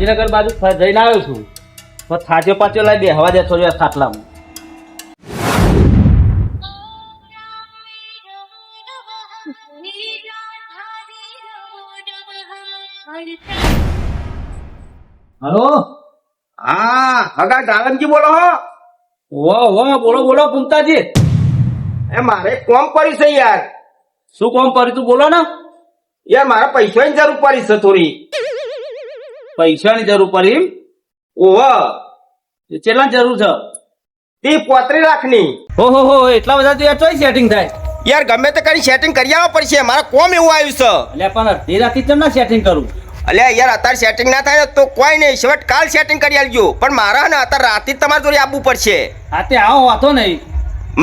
ગાંધીનગર બાજુ જઈને આવ્યો છું તો થાચો પાછો લાવી દે હવા દે થોડી વાર ખાટલામાં. હલો. હા હગા દાલનજી બોલો હો. બોલો બોલો પુમતાજી. એ મારે કોમ પડી છે યાર. શું કામ કર્યું તું બોલો ને. યાર મારે પૈસાની જરૂર પડી છે થોડી. પૈસાની જરૂર પડી. ઓહો કેટલા જરૂર છે? 30-35 લાખની. હો એટલા બધા તો યાર ચોઈ સેટિંગ થાય. યાર ગમે તે કરી સેટિંગ કરી આવવા પડશે. મારે કોમ એવું આવ્યું છે. એટલે પણ અડધી રાતથી કેમ ના સેટિંગ કરું? અલ્યા યાર અત્યારે સેટિંગ ના થાય ને તો કોઈ નહીં શેવટ કાલ સેટિંગ કરી આલજો. પણ મારે ને અત્યારે રાતે જ તમારી જોડે આવવું પડશે. હા તે આવો વાતો નહીં.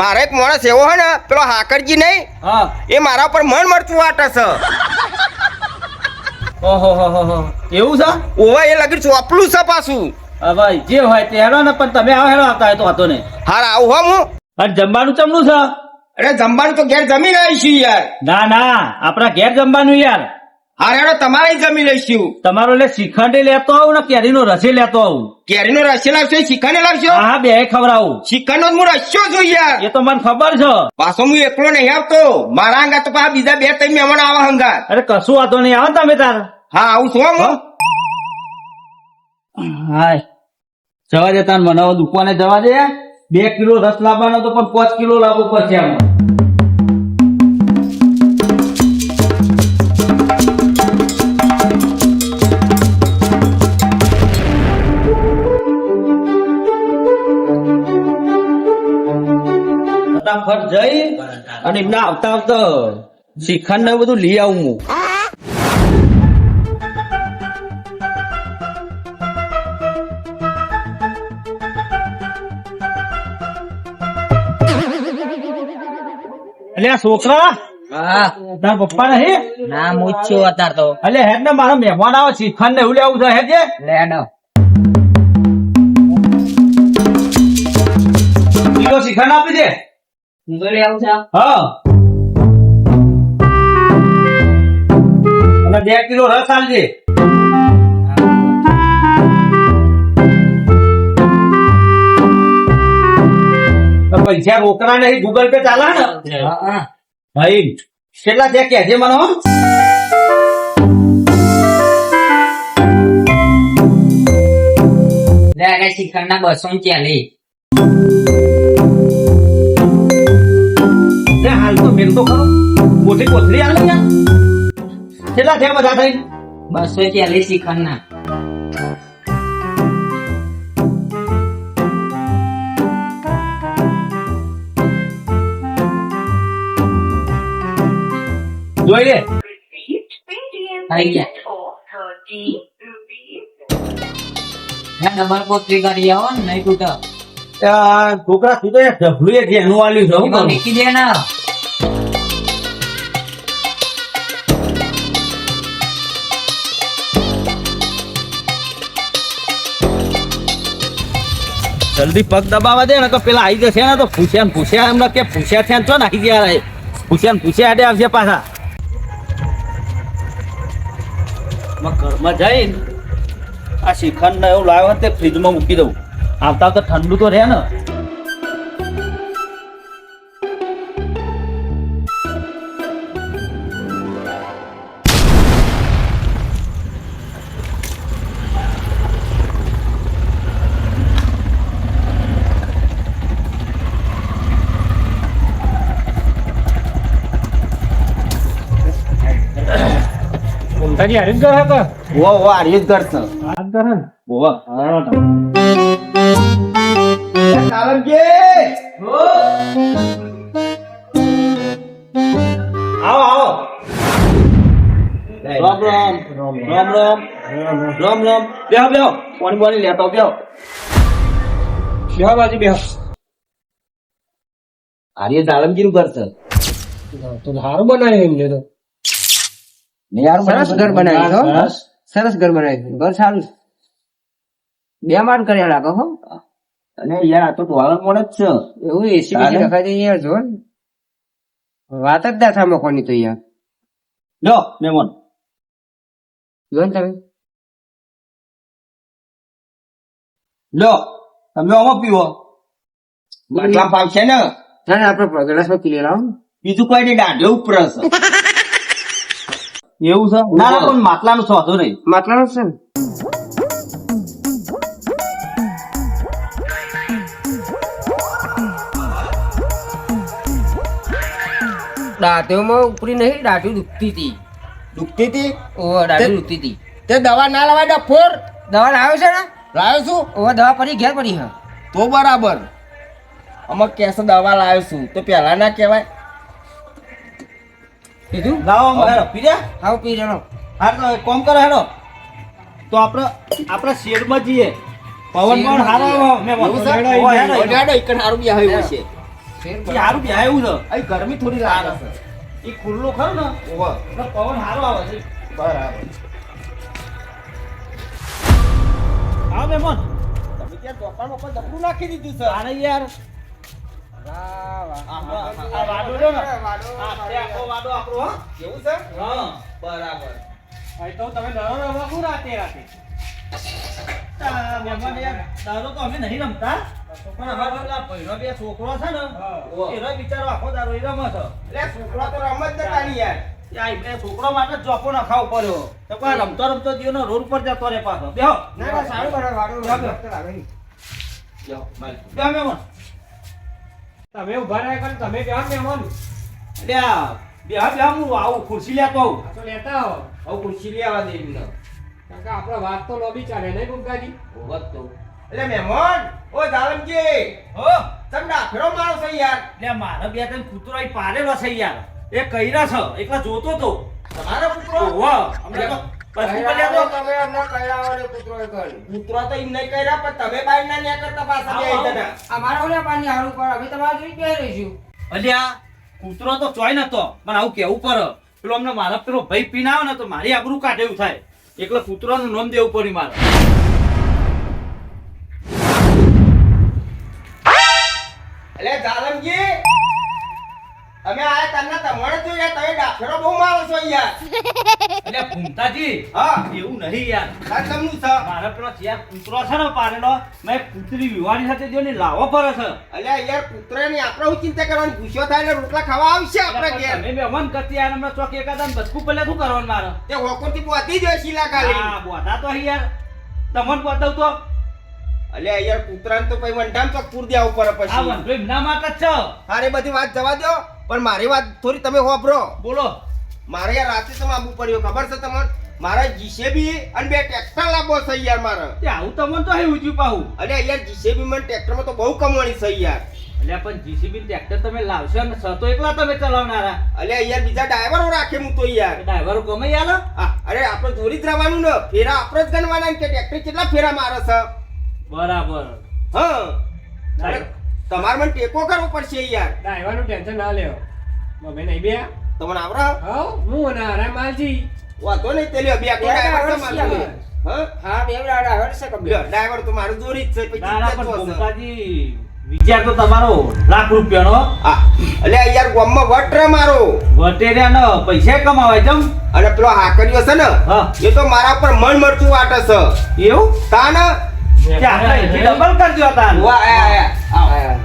મારે એક માણસ એવો હે ને પેલો હાકરજી નહીં હા એ મારા ઉપર મન મળતું વાટે છે. ઓહો એવું છે? ઓહો એ લગી ચોપલું છે પાછું. હા ભાઈ જે હોય તે હેડો ને પણ તમે આવો હેડો આવતા હોય તો વાતો નહીં. હાર આવું હો હું. અને જમવાનું ચમનું છે? અરે જમવાનું તો ઘેર જમી આવીશું યાર. ના આપણા ઘેર જમવાનું યાર. હાર હેડો તમારે જમી લઈશું. તમારો એટલે શ્રીખંડ લેતો આવું ને કેરીનો રસે લેતો આવું? કેરીનો રસ લાવશો શિખંડ લાવશો? હા બે ખવડાવું. શિખંડ નો હું રસ્યો છું યાર. એ તો મને ખબર છે. પાછો હું એકલો નહીં આવતો. મારા હંગા તો પાછા બીજા 2-3 મહેમાન આવા હંગા. અરે કશું વાતો નહીં આવો ને તમે તાર. હા આવું છું હું. હાય જવા દે તાર મને દુકાને જવા દે. 2 કિલો રસ લાવવાનો તો પણ 5 કિલો લાવવો પડશે આમાં. ફટાફટ જઈ અને એમને આવતા શ્રીખંડ ને બધું લઈ આવું હું. અલ્યા છોકરા હા તાર પપ્પા નહીં? ના હું જ છું અત્યારે તો. અલ્યા હેડ ને મારા મહેમાન આવે શ્રીખંડ ને એવું લેવું છે હેડ જે. લેડો કિલો શ્રીખંડ આપી દે. લઈ આવું છે. હા અને 2 કિલો રસ આલજે. પૈસા રોકડા નહીં ગૂગલ પે ચાલે ને? ભાઈ કેટલા છે કેજે મને હો. લે આ શ્રીખંડ ના 240. હાલ તો મેલ તો ખરો મોટી કોથળી આવે ને. કેટલા છે બધા થઈ? 240 શ્રીખંડ ના. જોઈ લે. થઈ ગયા. ડબલ કોથળી કરી આવો ને નહીં તૂટે. છોકરા તું તો ઢબલું એક એનું આલ્યું છે. હું કરું? મૂકી દે ને. જલ્દી પગ દબાવા દે ને તો પેલા આવી જશે ને તો પૂછ્યા એમને કે પૂછ્યા છે ને આવી ગયા. પૂછ્યા આડે આવશે પાછા. ઘરમાં જઈને આ શ્રીખંડ ને એવું લાવ્યો તે ફ્રીજમાં મૂકી દઉં. આવતા તો ઠંડુ તો રહે ને. તારી હરીશ ઘર હતો? ઓ આર્યું જ ઘર છે. આ ઘર હે ને? આવો રામ રામ. બેહો પાણી લેતા બેહો. બેહો બાજુ બેહો. આર્ય દાલમજી નું ઘર છે. તો સારું બનાવ્યું એમને તો. સરસ ઘર બનાવ્યું છો. સરસ ઘર બનાવ્યું. ઘર સારું છે. 2 માળ કર્યા લાગો હો. અને યાર આ તો ટોળાં મોડ જ છે. એવું એસી બીસી રખાઈ દે યાર. જો ને વાત જ ના થાય મકોની તો યાર. લો મહેમાન જો ને તમે લો તમે આમાં પીવો માટલા પાવશે ને ના ના આપણે ગ્લાસમાં પી લેલા બીજું કોઈ નહીં દાઢે ઉપર હશે. એવું છે ના ના પણ માટલાનું સોધો નહીં માટલાનો છે ને દાંતીઓમાં ઉપરી નહીં દાઢી દુખતી હતી દુખતી હતી ઓહો દાઢી દુખતી હતી તે દવા ના લવાય ડફોર દવા લાવ્યો છે ને લાવ્યો છું ઓહો દવા પડી ઘેર પડી હા તો બરાબર અમુક કેસ દવા લાવ્યો છું તો પેલા ના કહેવાય. કીધું લાવો હેડો પી જા આવું પી લેલો હા તો એક કામ કરો હેડો તો આપણે શેડમાં જઈએ પવન પણ હારો મેં એવું છે? હેડો ઓડાડો, ઈકણ હારું બી આવ્યું હશે. સારું બે એવું છે અહીં ગરમી થોડી લાગે છે. એ ખુલ્લું ખરું ને ઓહો, એટલે પવન હારો આવે છે બરાબર. હા મહેમાન તમે ત્યાં ચોપામાં પણ દબડું નાખી દીધું છે. આને યાર આ વાડો જો ને આ તે આખો વાડો આપણો હો એવું છે? હા બરાબર. અહીં તો તમે ડરો રમવા શું રાતે મહેમાન યાર દારૂ તો અમે નહીં રમતા પણ હવે પેલા ભઈનો બે છોકરો છે ને એનો બિચારો આખો દારૂ એ રમે છે એટલે છોકરા તો રમત નતા ની યાર. આ બે છોકરો માટે જોપો નખાવો પડ્યો તો કોઈ રમતો રમતો જીવનો રોડ ઉપર જતો રે પાછો બેહો ના ના સારું બરાબર વાડો લાગે નહીં બેહો મહેમાન તમે ઉભા રહ્યા કરો તમે બેહો ને મહેમાન બેહો બેહો હું આવું ખુરશી લેતો આવું આ તો લેતા આવો હવે ખુરશી લેવા દે એમને. કારણ કે આપણો વાત તો લોબી ચાલે નહીં ગુપ્તાજી હોત તો એટલે મહેમાન ઓ જાલમજી હો તમે ડાફેરો મારો છો યાર. લે મારા બે ત્રણ કૂતરો અહીં પાડેલો છે યાર એ કઈરા છે એકલા જોતો તો તમારો પુત્રો ઓહો અમને તો પછી બોલ્યા તો તમે અમને કહેવાને પુત્રો એક પુત્રો તો એમ નહીં કર્યા પણ તમે બાઈ ના ન્યા કરતા પાછા બે આવો, જણા. અમારા ઓલા પાણી હારું પર અમે તમારા જોઈ કે રહીશું અલ્યા કૂતરો તો ચોય નતો પણ આવું કેવું પર પેલો અમને મારા પેલો ભાઈ પીને આવે ને તો મારી આબરૂ કાઢે એવું થાય એકલા કૂતરાનું નામ દેવું પડ્યું મારે એટલે જાલમજી અમે આયા તને તમારે જોયા તમે ડાફેરો બહુ મારો છો યાર. એટલે ભૂમતાજી હા એવું નહીં યાર આ તમનું છે. મારા પેલો જ્યાં કૂતરો છે ને પાડેલો મેં કૂતરી વિવાણી સાથે જો ને લાવો પડે છે અલ્યા યાર પુત્રની આપણે હું ચિંતા કરવાની ગુસ્સો થાય એટલે રોટલા ખાવા આવશે આપણે ઘેર. તમે મહેમાન કરતી યાર હમણાં ચોક એકાદા બચકું પહેલા શું કરવાનું મારે તે હોકોરથી બોતી જોઈ શીલા ખાલી. હા બોધા તો અહીં યાર તમને બતાવ તો અલ્યા યાર પુત્રાને તો પછી વંઢામ ચોક પૂર દેવું પડે આ પછી. વંધો એમના માટે જ છે હારે બધી વાત જવા દો પણ મારી વાત થોડી તમે હોભરો. બોલો મારે યાર રાતે તો આબુ પડ્યો ખબર છે તમને. મારા જીસેબી અને બે ટ્રેક્ટર લાવવો છે યાર મારે. તે આવું તમને તો અહીં ઉજ્યું પાહું અલ્યા યાર જીસેબી માં ટ્રેક્ટરમાં તો બહુ કમાણી છે યાર. એટલે પણ જીસીબી ટ્રેક્ટર તમે લાવશો ને સતો એકલા તમે ચલાવનારા અલ્યા યાર બીજા ડ્રાઈવરો રાખે હું તો યાર. ડ્રાઈવરો ગમે યાર અરે આપણે જોડી જ રહેવાનું ને ફેરા આપણે જ ગણવાના ને કે ટ્રેક્ટર કેટલા ફેરા મારે છે. બરાબર હા અરે તમારે મને ટેકો કરવો પડશે યાર. ડ્રાઈવરનું ટેન્શન ના લેવો મમ્મી નહીં બે તમને આવડે હા હું અને અરે માલજી વાતો નહીં તે લ્યો બે આખો ડ્રાઈવર છે મારે જોડે. હા હા બે ડ્રાઈવર છે લ્યો, કમ્પ્લીટ ડ્રાઈવર તો મારું જોડી જ છે પછી દાડા ચિંતા પણ જ છે. ભૂમતાજી વિચાર તો તમારો લાખ રૂપિયાનો હા અલ્યા યાર ગામમાં વટ રે મારો વટેરિયાનો પૈસા કમાવાય જમ અને પેલો હાકરીઓ છે ને હા એ તો મારા પર મન મરચું વાટે છે. એવું તા ને ડબલ કરજો હતા વાહ આયા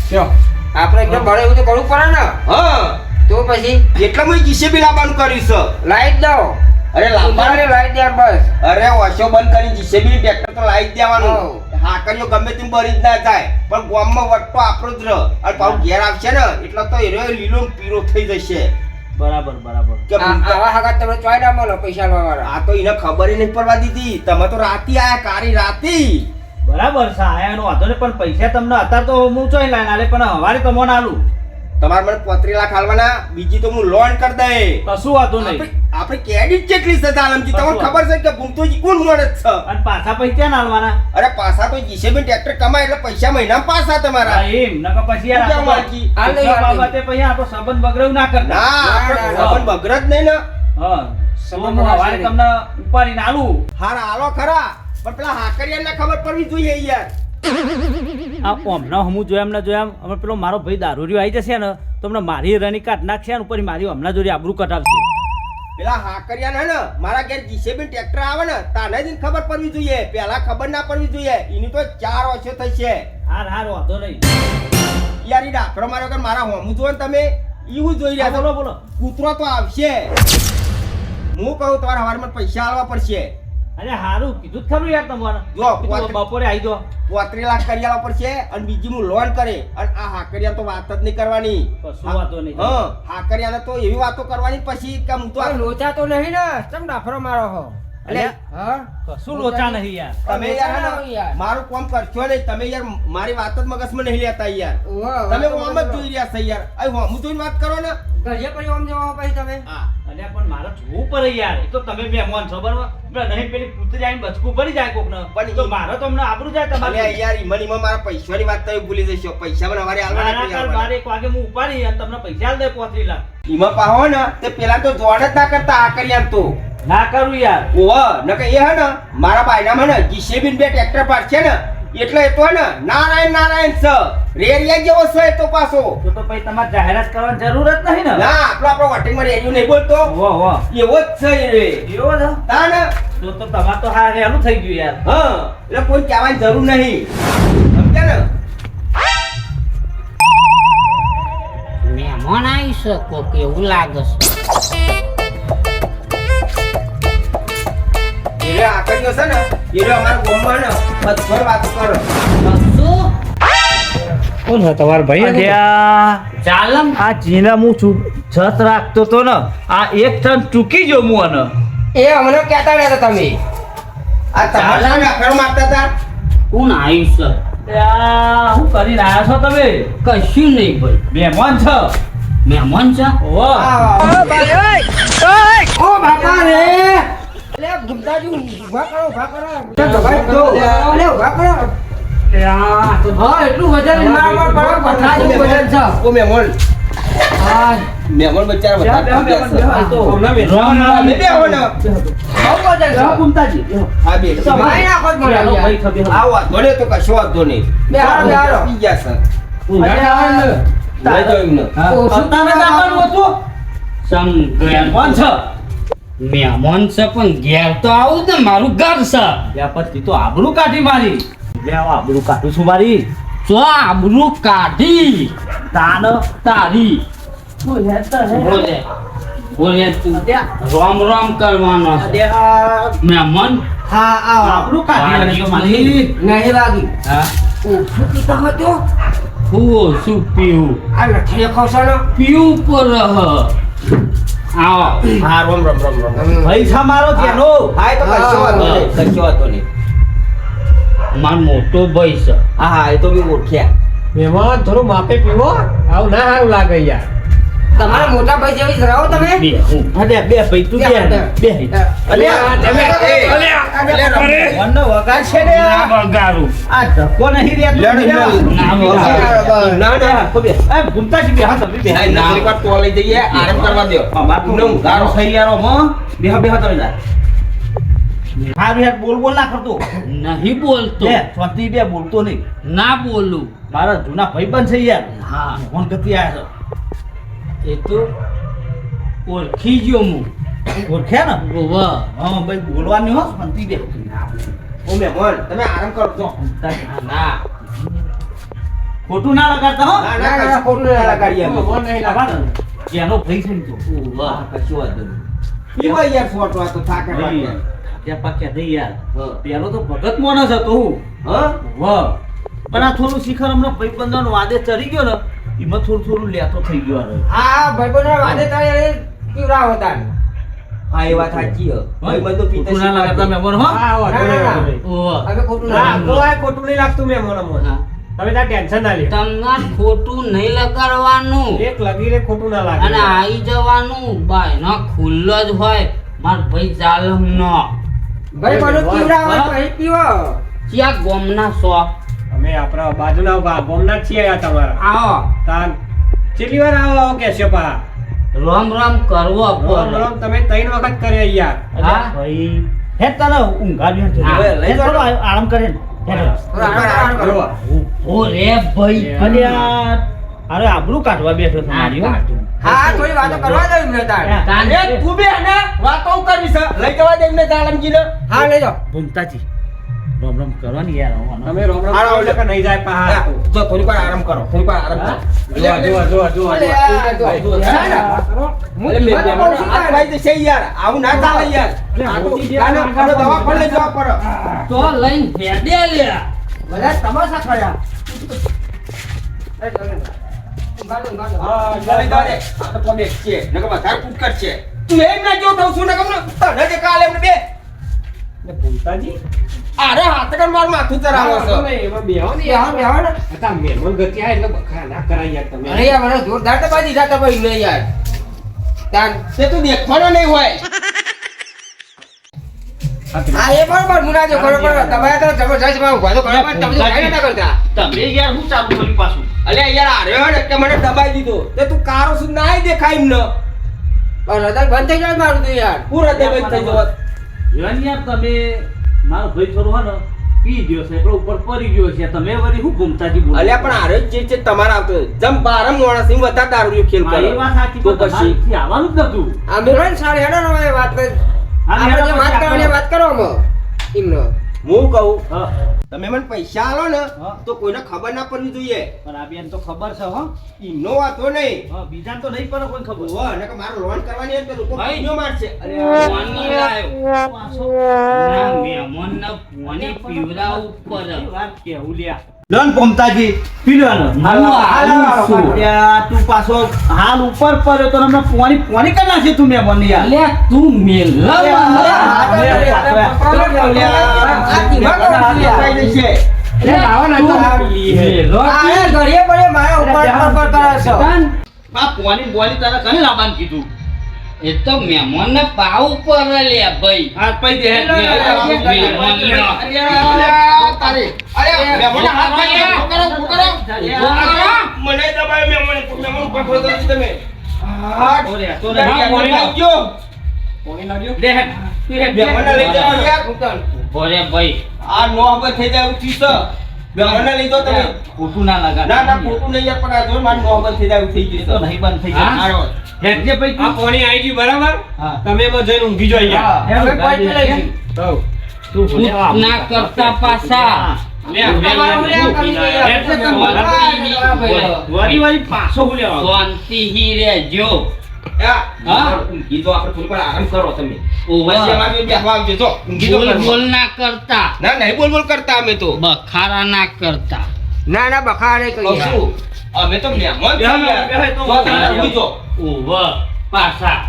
કયો આપણે એકદમ ભરે એવું તો કરવું પડે ને હા તો પછી એટલે મેં જીસીબી લાવવાનું કર્યું છે. લાઈટ દો અરે લાવવાનું ઉધારે લાઈટ દે બસ અરે ઓશો બંધ કરી જીસીબી ટ્રેક્ટર તો લાવી જ દેવાનું. હા. હાકરીઓ ગમે તેમ બરી જ ના જાય પણ ગામમાં વટતો આપણો જ રહ અને પાછું ઘેર આવશે ને એટલે તો એ લીલો ને પીળો થઈ જશે બરાબર બરાબર કે ભૂમતા- આવા હાગત તમે ચોય ના મળો પૈસા વાળા આ તો એને ખબર નહીં પડવા દીધી. તમે તો રાતી આયા કારી રાતી. બરાબર છે આયાનો વાંધો નહીં પણ પૈસા તમને અત્યારે તો હું ચોઈ લાઈને આલે પણ હવારે તમને આલું તમારે મને 35 લાખ આલવાના બીજી તો હું લોન કરી દે. કશું વાંધો નહીં આપણે ક્રેડિટ કેટલી છે આલમજી તમને કશું ખબર છે કે ભૂમતોજી કોણ મળે છે. અને પાછા પૈસા ના આલવાના અરે પાછા તો જીસીબી ટ્રેક્ટર કમાય એટલે પૈસા મહિનામાં પાછા તમારા. હા, એમ નકર પછી યાર શું આ કહેવાય? તો હાલ નહીં, પૈસા હાલ નહીં. બાબતે પછી આપણો સંબંધ બગડવું ના કરતા ના આપણે ના, સંબંધ બગડે જ નહીં ને. હા તો સંબંધ હું હવારે બગડશે તમને ઉપાડીને આલું હારા હાલો ખરા પણ પેલા હાકરિયાને ખબર પડવી જોઈએ યાર. આ હમણાં હું જોયા એમને જોયા અમે પેલો મારો ભાઈ દારૂરિયો આવી જશે ને તો હમણાં મારી રની કાઢ નાખશે ને ઉપર મારી હમણાં જોડી આબરૂ કટાવશે પેલા હાકરિયા ને મારા ઘેર જીસીબી ટ્રેક્ટર આવે ને તાને જ ખબર પડવી જોઈએ, પેલા ખબર ના પડવી જોઈએ. એની તો 4 વર્ષો થઈ છે. હાર વાંધો નહીં. યાર ઈ ડાફરો માર્યો કે મારા હોમું જુઓ ને તમે, એવું જોઈ રહ્યા છો. બોલો બોલો. કૂતરો તો આવશે. હું કહું તમારા હવારમાં પૈસા આલવા પડશે. અરે હારું કીધું જ ખરું યાર તમારે. જો, કીધું બપોરે આવી જાઓ. 35 લાખ કરી આલવા પડશે અને બીજી હું લોન કરે. અને આ હાકરિયા તો વાત જ નહીં કરવાની. કશું વાંધો નહીં. હા, હાકરિયાને તો એવી વાતો કરવાની પછી કે હું તો લોચા તો નહીં ને ચમ ડાફરો મારો હો અલે હા કશું લોચા નહીં યાર. તમે યાર હે ને યાર. મારું કામ કરશો નહીં. તમે યાર મારી વાત જ મગજમાં નહીં લેતા યાર. ઓહો, તમે ઓહો, ઓમ જ જોઈ રહ્યા છો યાર. અહીં હોમું જોઈને વાત કરો ને. ઘરે પછી આમ જવા પછી તમે હા, અલ્યા પણ મારે જોવું પડે યાર. એ તો તમે મહેમાન છો બરાબર. પેલા નહીં પેલી કૂતરી આવીને બચકું પડી જાય કોકને. પણ તો ઈ- મારે તો હમણાં આબરૂ જાય અલે તમારે. યાર ઈમાં મારા પૈસાની વાત તમે ભૂલી જશો. પૈસા મને હવારે આલવાના મારા નહીં કાલ આલવાના. 12 વાગે હું ઉપાડી અને તમને પૈસા આલ દે 35 લાખ. ઈમાં પાહો ને તે પેલા તો જોડ જ ના કરતા હાકરિયા તો. ના કરું યાર. ઓહ નકે એ હે ને મારા બાયનામાં ને જીસીબી 2 ટ્રેક્ટર પાડશે ને એટલે એ તો હે ને નારાયણ નારાયણ છે. રેડિયા જેવો છે એ તો પાછો. તો પછી તમારે જાહેરાત કરવાની જરૂર જ નહીં ને. ના આપણો વોટિંગમાં રેડિયો નહીં બોલતો. વાહ વાહ. એવો જ છે એ રે. એવો છે? તા ને તો તમારે તો હા હેલું થઈ ગયું યાર. હા એટલે કોઈ કહેવાની જરૂર નહીં. સમજ્યા ને? મહેમાન આવી શકો કેવું લાગે છે એ રે આકડીઓ છે ને એ રે અમારા ગામમાં ને બધો વાતો કરો. શું કોણ છે તમારો ભાઈ હતો? અલ્યા, ચાલમ આ જીના હું છત રાખતો તો ને આ એક ટન ચૂકી ગયો હું આને. એ અમને કહેતા નતા તમે આ તમારા આકડો મારતા હતા. કોણ આવ્યું છે અલ્યા, શું કરીને આયા છો તમે? કશું નહીં ભાઈ મહેમાન છો. મહેમાન છે વાહ. ઓ બાપા રે લે ગુમતાજી ઉભા કરો ઉભા કરો લે ઉભા કરો હા એટલું વજન મારવા પડે પથરાજી વજન છે ઓ મેમોન હા મેમોન બચારા બધા બેહો, બેહો, ખાઈ ગયા બેહો, છે. બેહો. તમે બે આવો ને. બહુ વજન બેહો, છે કુંતાજી, બેહો. હા બે ભાઈ નાખો જ મને બેહો, યાર. ભાઈ, બેહો. આ વાંધો નહીં તો કશો વાંધો નહીં. બેહારો, બેહારો. પી ગયા છે. અલ્યા, લઈ જાઓ એમને. હા. ઓછું અત્યારે નાખવાનું હતું? મહેમાન છો. મહેમાન છે પણ ઘેર તો આવું ને મારું ઘર છે યા પછી તો આબરૂ કાઢી મારી. લે આવો આબરૂ કાઢું છું મારી. તો આબરૂ કાઢી તાન તારી બોલે બોલે બોલે તું રામ રામ કરવાનો છે મહેમાન હા આવો આબરૂ કાઢી મારી. નહીં લાગી હા ઓછું પીતા હતો હું શું પીવું આ લઠીએ ખવશો ને પીવું પર આવો હા રોમ રોમ રોમ રોમ. ભાઈ છે મારો જેનો. હા એ તો કશો વાંધો નહીં કશો વાંધો નહીં. મારો મોટો ભાઈ છે હા હા એ તો બી ઓળખ્યા. મહેમાન થોડું માપે પીવો આવું ના સારું લાગે યાર. તમારા મોટા ભાઈ જેવી જ રહો તમે બે હું હા બે બે ભાઈ તું બે બે. અલ્યા તમે મનનો વગાડ છે ને ના બગાડું આ ધક્કો નહીં રહેતો. લડ, ના લડ. બગાડું ના ના તો બે એ ઘૂમતાજી બે હાથ બે હા, ના, એક વાર તો લઈ જઈએ આરામ કરવા દ્યો. અમાર તો ગારો થઈ યારો મો બે બે હાથ આવી જાય. હારું યાર બોલ બોલ ના કરતો. નહીં બોલતો બે સ્વાતી બે બોલતો નહીં. ના બોલું મારા જૂના ભાઈબંધ છે યાર. હા ફોન કરતી આયા એ તો ઓળખી ગયો હું છે ઓળખ્યા ને. ઓવા હા ભાઈ બોલવાની હો સ્વાતી બે. ઓ મહેમાન તમે આરામ કરો છો. ના ખોટું ના લગાડતા હો. ના ના કશું ખોટું ના લગાડીએ અમે. મહેમાન નહીં લાગે. જેનો ભાઈ છે ને તો ઓવા કશું વાંધો નહીં. ઈમાં યાર ફોટો આ તો થાકે ભાઈ લાગે. ત્યાં પાક્યા દઈ યાર. હા. પેલો તો ભગત માણસ હતો હું. હા? વાહ પણ આ થોડું શિખર હમણાં ભાઈબંધોનો વાદે ચડી ગયો ને એમાં થોડું થોડું લેતો થઈ ગયો હવે. હા ભાઈબંધો વાદે તારે પીવડા હતા હા એ વાત સાચી હે. ભાઈ બધું પીતે ખોટું ના લગાડતા મહેમાન હો. હા, વાંધો ના, ના, નહીં. ઓવા હવે ખોટું ના, ના કોઈ ખોટું નહીં લાગતું મહેમાન અમને. હા. તમે તાર ટેન્શન ના લ્યો. તમારે ખોટું નહીં લગાડવાનું એક લગીરે ખોટું ના લાગે. અને આવી જવાનું બાયનો ખુલ્લો જ હોય માર ભાઈ જાલમ નો ભાઈબંધો પીવડા હોય તો અહીં પીવો ક્યાં ગોમના સો અમે આપણા બાજુના ગામના જ છીએ આ તમારા. આવો તાન કેટલી વાર આવો કહેશો પા? રામ રામ કરવો રોમ પડે રોમ તમે 3 વખત કર્યા યાર. હા? ભાઈ હેડ તને ઊંઘાડ્યું હેડ. હા. હેડ ચાલો, આરામ કરે ને. હેડ. આરામ કરો. ઓ રે ભાઈ અલ્યા અરે આબરૂ કાઢવા બેઠો છો મારી, હો. હા થોડી વાતો કરવા દો એમને તાર અરે તું બે ને વાતો કરવી છે લઈ જવા દે એમને દાલમજીને. હા લઈ જાઓ ભૂમતાજી રામ રામ કરો ને યાર, હો. તમે રોમ રોમ કરો એટલે કે નહીં જાય હા, પા જો થોડી વાર આરામ કરો, થોડી વાર આરામ કરો. જો અલે આ જો ના ના હું અરે વાત કહું છું હાથ તાર. વાઈ જશે યાર, આવું ના ચાલે યાર. આ તો કાનો કાનો દવાખાને લઈ જવા પડે. તો લઈને હેડે લ્યા. બધા તમાશા કર્યા એ ચાલે ગાડો ગાડો હા, લઈ જવા દે. આ તો પગે છે, નકર વધારે કૂટકટ છે. તું એમ ના જો થઉં છું નકર તને જે કાલે એમને બે. ને ભૂલતાજી અરે હાથ કર માર માથું ચરાવો છો. તમે એમાં બેહો ને બેહો બેહો ને હતા મહેમાન ગતિ આય એટલે બખા ના કરાય યાર તમે અરે યાર મને જોરદાર દબાઈ દીધા તમે એમને યાર તાર તે તું દેખવાનો નહીં હોય. હા એ બરોબર મુનાજો બરોબર તમે તો જબરજસ્ત માં ઉભા તો બરાબર તમે તો કાઈ નતા કરતા તમે યાર હું ચાલુ કર્યું પાછું? અલ્યા યાર આર્યો ને કે મને દબાઈ દીધો. તે તું કારો સુધ ના દેખાય એમને. પણ હૃદય બંધ થઈ જાય મારું તો યાર પૂરા દે બંધ થઈ જવા. જોન યાર તમે મારો ભાઈ થોડો હે ને પી ગયો છે એટલે ઉપર પડી ગયો છે, તમે વળી હું ભૂમતાજી બોલો? અલ્યા પણ આર્યો જે છે તમારા આવતો જમ બારમ માણસ ની વધારે દારૂ ખેલ હા, કરે એ વાત સાચી, તો પણ પછી તમારાથી આવવાનું જ નતું. આ મેરવાન સારી હેડો ને હવે વાત કરી આપણે જે વાત કરવાની વાત કરો અમે એમનો હું કહું હા, તમે મને પૈસા આલો ને હા. તો કોઈને ખબર ના પડવી જોઈએ. પણ આ બેન તો ખબર છે, હો. એમનો વાતો નહીં. હા, બીજાને તો નહીં પડે કોઈ ખબર. ઓહો, નકર મારે લોન કરવાની હોય તો લોકો ભાઈ. પીણો મારશે. અરે પાણી લાયો. પાછો ના મહેમાનને પાણી પીવડાવવું પડે. એ વાત કેવું લ્યા. લોન ભૂમતાજી પી લો ને. હું આવું છું. લ્યા, તું પાછો હાલ ઉપર પડ્યો તો હમણાં પોણી કરી નાખી તું મેં મને યાર. લે તું મેલ લે આવો ને તો આ ઘરે પડે મારા ઉપર કરે છે આ પોણી બોલી તારે કને લાવવાનું કીધું? એ તો મહેમાનને પાવું પડે લે ભાઈ. આ પૈ દે. મને દબાયો મેમણ ઉપર ખોદો તમે. ઓરે, તો યાર, નહીં. પોણી લાવજો. પાણી લાગ્યો લે હેડ. તું હેડ, લે. મેમણને લઈ જાઓ યાર. ભલે ભાઈ. આ નોહબત થઈ જાય ઉઠી છે. મેમણને લઈ જાઓ તમે. ખોટું ના લગાડ. ના ના ખોટું નહીં યાર, પણ આ જો મારી નોહબત થઈ જાય થઈ ગઈ તો છે. નહીં બંધ થઈ હા? જાય. હારો. હેડ જે પૈ આ પાણી આવી ગયું બરાબર હા. તમે એમાં જઈને ઊંઘી જો યાર હેડ, હવે કોઈ ગાડી લઈ લઈ. હઉ. તું ભૂલે. ના કરતા પાછા. વારી પાછો ભૂલ્યો. શાંતિથી રહેજો. હા. હા? ઊંઘી તો આપણે થોડી વાર આરામ કરો તમે. ઓવે. પછી અમારે બેસવા આવજો જો. ઊંઘી તો બોલ કરો. બોલ ના કરતા. ના નહીં બોલ બોલ કરતા અમે તો. બખારા ના કરતા. ના ના બખાડે કહું કરી છું. અમે તો મહેમાન છીએ બેહો, યાર. બેહો, તો જો તમે ઊંઘી જો. ઓવે. પાછા.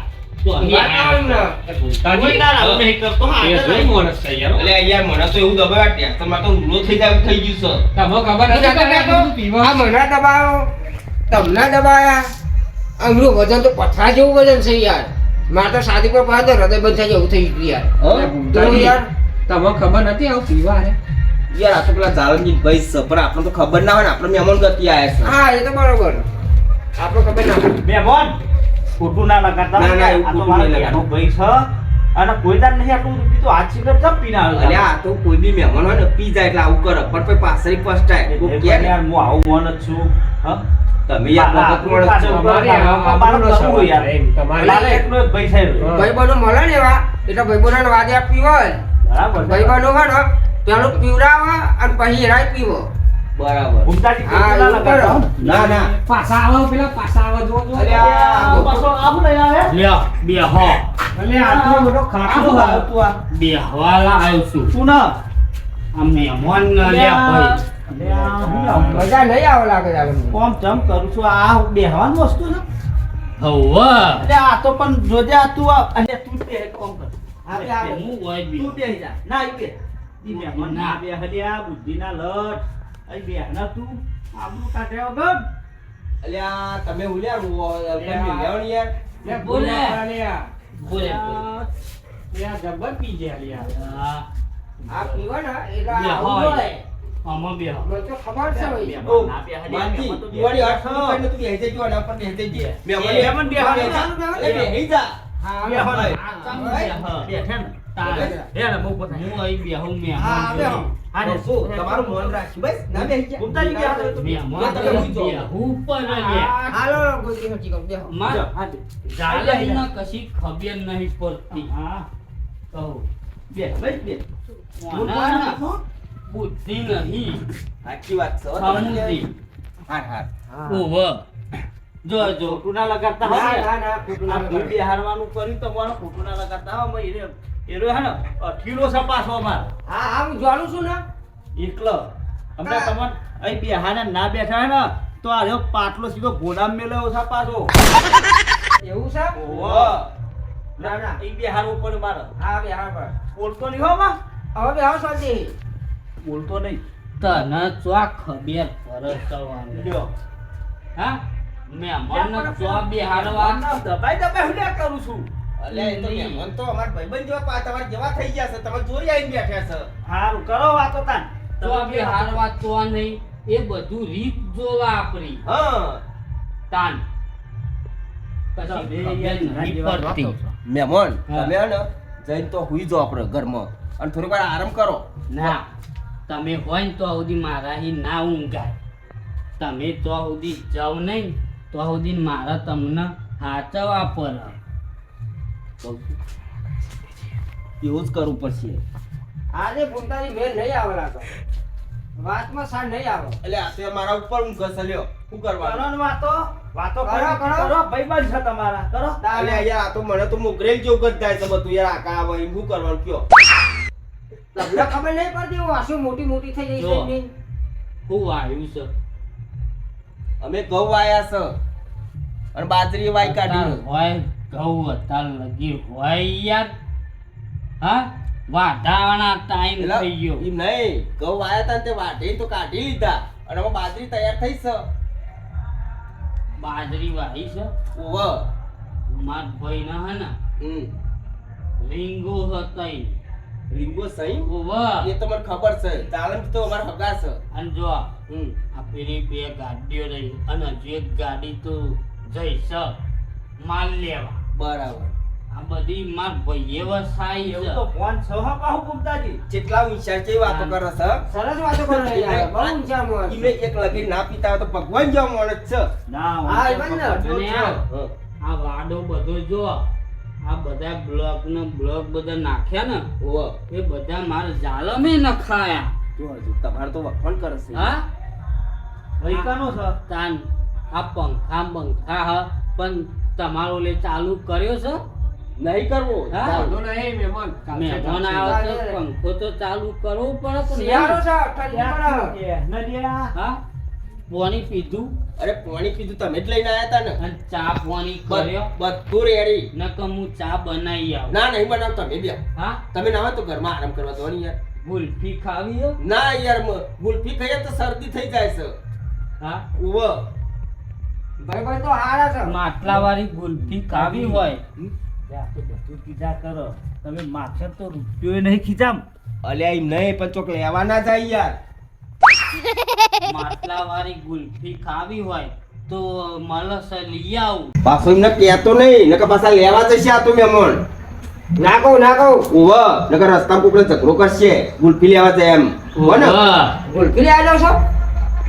તો અહીંયા કોઈ ના લાવું નહીં કરતો. હા, એ જોઈ માણસ છે યાર અલે યાર મને તો એવું દબાવ્યા ટેન્શનમાં તો ઊંઘો થઈ જાય એવું થઈ ગયું છે. તમને ખબર નથી કે આ બધું પીવા આ મને દબાયો તમને દબાયા અમરું વજન તો પથરા જેવું વજન છે યાર મારે તો શાદી પર પાડે તો હૃદય બંધ થાય એવું થઈ ગયું યાર તો યાર તમને ખબર નથી આવું પીવા રે યાર આ તો પેલા જાલમજી ભાઈ છે પણ આપણને તો ખબર ના હોય ને આપણે મહેમાન ગતિ આયા છે. હા એ તો બરોબર આપણે ખબર ના હોય. બે બોન ખોટું ના લગાડતા. ના, ના, એવું આ તો ખોટું મારો નહીં બેનો લગાડતા. ભાઈ છે અને કોઈ દાડ નહીં આટલું બધું પીતો. આજ સિગરેટ કેમ પીને આવ્યો? અલે આ તો કોઈ બી મહેમાન હોય ને પી જાય એટલે આવું કરે પણ પછી પાછળ પસ્તાય. એ કોક પણ કહે ને, યાર હું આવું મન જ છું. હા? તમે યાર આ મગજ મળો છો. તમારે આ મારો આપણો કરવું સવાલ યાર. એમ, તમારે લાલે એકલો એક ભાઈ છે. હા. ભાઈબંધો મળે ને એવા એટલે ભાઈબંધોને વાદે પીવો બરાબર છે. ભાઈબંધો હોય ને પેલું પીવડાવે અને પછી રાય પીવો બરાબર. ભૂમતાજી હા, ખોટું ના એવું લગાડતા, કરો. હો. ના ના પાછા આવો પેલા પાછા આવો જો જો અરે આ પાછો આવું લઈને આવે? લ્યો બેહો. અલે આટલો બધો ખાટલો આવું હોય. લાવ્યો તું આ? બેહવાલા આવ્યો છું. તું ના. આ મહેમાન ન લે ભાઈ. અલે આ હું આવું કરું? મજા નહીં આવે લાગે યાર કોમ ચમ કરું છું આ બેહવાની વસ્તુ છે. હવ. અરે આ તો પણ જોજે આ તું આ અરે તું બે કોમ કર. આ બે આ બે. હું હોય બી. તું બેહી જા. ના ઈ બે. ઈ બે મન ના બે હલ્યા બુદ્ધિના લટ. અહીં બે ના તું આબરૂ કાઢ્યા વગર. અલ્યા તમે ઉલ્યા અલ્પન મિલ્યા ને યાર. લે બોલે. બોલે બોલે. યાર જબર પી જાય યાર હા. આ પીવો ને એટલે બે આવું હોય. હોય. આમાં બેહો. મને તો ખબર છે ભાઈ બે ઓ, ના બે હલ્યા. માનથી, મેં તો બે દિવાળી હલ્યા. આઠ સુધી કરીને તું બેસી જજો અને આપણે બેસી જઈએ. મહેમાન મહેમાન બેહવાનું અલે બેસી જા. હા બે હલ્યા. આ ચમ બે બેહો. બેઠા ને. તારે. હે ને બહુ પોતા. હું અહીં બેહું હા મહેમાન બેહો જોડે. હા ને શું તમારું મન રાખ્યું બસ ના બેસી જા. ઘૂમતાજી ગયા તો મહેમાન તમે હુઈ જાઓ. બેહવું પડે લ્યા. હાલો ગોતી હજી કહું બેહો. માર હા જાલમને કશી ખબર નહીં પડતી. હા કહું. બે બસ બે ઓના બુદ્ધિ નહીં. સાચી વાત છે હો સમજી. હાર હાર ઓવ. જો જો. ખોટું ના લગાડતા ના હોય ના ના ખોટું ના આ ભૂલ લગાડો. બેહારવાનું કર્યું તો મને ખોટું ના લગાડતા હોય મેં એરો હે ને ઠીલો સપાસો અમાર હા હા હું જાણું છું ને એકલો અમને તમને અહીં બેહાને ના બેઠા હે ને તો આ રહ્યો પાટલો સીધો ગોડામ મેલ્યો છે પાછો એવું છે ઓહો ના ના અહીં બેહારવું પડે મારે હા બેહાર પર બોલતો નહીં હો માં હવે બેહો શાંતિ. બોલતો નહીં તને ચો ખબર પડે સવારે. લ્યો હા મહેમાન ચો બેહારવા દબાઈ દબાઈ હું લ્યા કરું છું અલે એ તો મહેમાન તો અમાર ભાઈબંધ જેવા તમારા જેવા થઈ ગયા છે તમે જોઈ આવીને બેઠા છે હારું કરો વાતો તાન ચો બેહારવા ચો નહીં એ બધું રીત જોવા આપણી હા તાન પછી ખબર નહીં પડતી. મહેમાન હા. તમે હે ને જઈને તો હુઈ જાઓ આપણે ઘરમાં અને થોડી વાર આરામ કરો ના તમે હોય ને તો સુધી મારા હી ના ઊંઘાય. તમે તો સુધી જાવ નહીં તો સુધી મારા તમને હાચવા પડે. એવું જ કરવું પડશે આજે ભૂમતાજી મેલ નહીં આવે લાગો. વાતમાં સાર નહીં આવે. એટલે આ તે મારા ઉપર હું ઘસલ્યો શું કરો કરવાનું ને વાતો વાતો કરો, કરો કરો. કરો ભાઈબંધ છે તમારા કરો અલે યાર આ તો મને તો મોગરેલ જેવું જ થાય છે બધું યાર આકા આવે એમ શું કરવાનું કયો તમને ખબર નહીં પડતી હું આંસુ મોટી મોટી થઈ ગઈ જો. છે એમની. શું આવ્યું છે અમે ઘઉં વાયા છે અને બાજરી વાઈ કાઢી હોય ઘઉં અત્યાર લગી હોય યાર. હા વાઢાવાના ટાઈમ થઈ ગયો. એમ નહીં ઘઉં વાયા હતા ને તે વાઢી તો કાઢી લીધા અને હવે બાજરી તૈયાર થઈ છે બાજરી વાળી છે ઓવ માર ભાઈ ના હે ને રીંગો હતા રીંગો સહી ઓવા. એ તો મને ખબર છે તાલમ તો અમારા હગા છે અને જો હમ આ પેલી બે ગાડીઓ રહી અને હજુ એક ગાડી તો જઈશ માલ લેવા. બરાબર આ બધી માર ભાઈએ વસાઈ એવું છે. તો ફોન છો હા પાહુ ભૂમતાજી જેટલા વિચાર છે વાતો કરે છે સરસ વાતો કરો છો યાર. બહુ ઊંચા માણસ. ઈમે એક લગી ના પીતા હોય તો ભગવાન જેવો માણસ છે ના હા, હું એ બંને. તો અને છો. હા. આ વાડો બધો જો આ બધા બ્લોક ને બ્લોક બધા નાખ્યા ને ઓવ એ બધા મારા જાલમે નખાયા. જો હજુ તમારે તો વખણ કરે છે હા વૈકાનો છે તાન આ પંખા હ પણ તમારો લે ચાલુ કર્યો છે. નહીં કરવો હા? ચાલો. નહીં મહેમાન મહેમાન આવે છે પંખો તો ચાલુ કરવો પડે કે શિયાળો નહીં? છે ઠંડી પડે. એ નડિયા હા પાણી પીધું અરે પાણી પીધું તમે જ લઈને આયા હતા ને અને ચા પાણી કર્યો બધું રેડી નકર હું ચા બનાવી આવું. ના નહીં બનાવ તમે બે હા તમે ના હોય તો ઘરમાં આરામ કરવા દો ને યાર ગુલ્ફી ખાવી હો? ના યાર ગુલ્ફી ખાઈએ તો શરદી થઈ જાય છે હા ઉવ ભાઈબંધ તો હારા છે. માટલા વાળી ગુલ્ફી ખાવી હોય આ તો બધું કીધા કરો તમે માથે તો રૂપિયો નહીં ખીચામ અલ્યા એમ નહીં પણ ચોક લેવા ના જાય યાર માટલા વાળી ગુલ્ફી ખાવી હોય તો મળસ લઈ આવું. પાછો એમને કહેતો નહીં નકર પાછા લેવા જશે આ તો મહેમાન ના કહું ના કહું. ઉવ નકર રસ્તામાં કોકને ઝઘડો કરશે ગુલ્ફી લેવા જાય એમ હો ને વાહ, ગુલફી લઈ આવ્યો છો?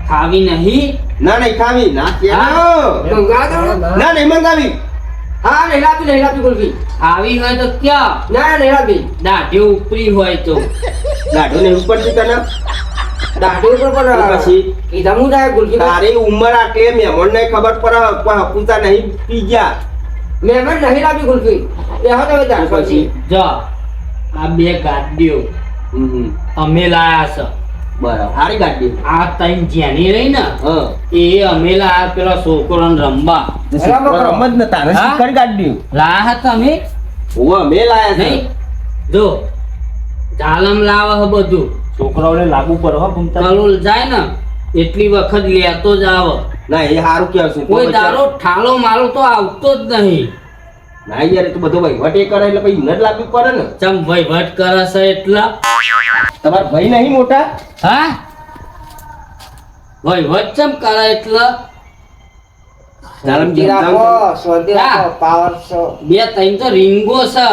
ખાવી નહીં. ના નહીં ખાવી ના કે મંગાવો તો. ના નહીં મંગાવી હા નહીં લાપી ગુલફી. ખાવી હોય તો ક્યાં ના નહીં લાપી. દાઢી ઉપરી હોય તો લાડો ને ઉપર થી તને દાઢી ઉપર તો પણ પછી કીધા હું થાય ગુલફી. તારી ઉંમર આટલી મહેમાન ને ખબર પડે કોઈ હકુતા નહીં પી ગયા મહેમાન નહીં લાપી ગુલફી. એ હવે તમે દાઢ પછી પછી. જો આ બે ગાડીઓ અમે લાયા છે. બરાબર હારી ગાડી આ ત્રણ જેની રહી ને હા એ અમે લાયા પેલા છોકરાને રમવા રમત ને તારે હા? શીખર ગાડી લાયા હતા અમે ઓવા મે લાયા છે નહીં જો જાલમ લાવે છે બધું છોકરાઓને લાગુ પડે હો ભૂમતા કલોલ જાય ને એટલી વખત લેતો જ આવે. ના એ હારું કહેશું કોઈ દારો ઠાલો માલો તો આવતો જ નહીં. ના યાર એ તો બધો વહીવટ એ કરે એટલે પછી ન જ લાગવું પડે ને ચમ વહીવટ કરે છે એટલા તમારા ભાઈ નહીં મોટા હા વહીવટ ચમ કરે એટલે જાલમ શાંતિ રાખો, શાંતિ રાખો. હા. પાવર છો. બે ત્રણ તો રીંગો છે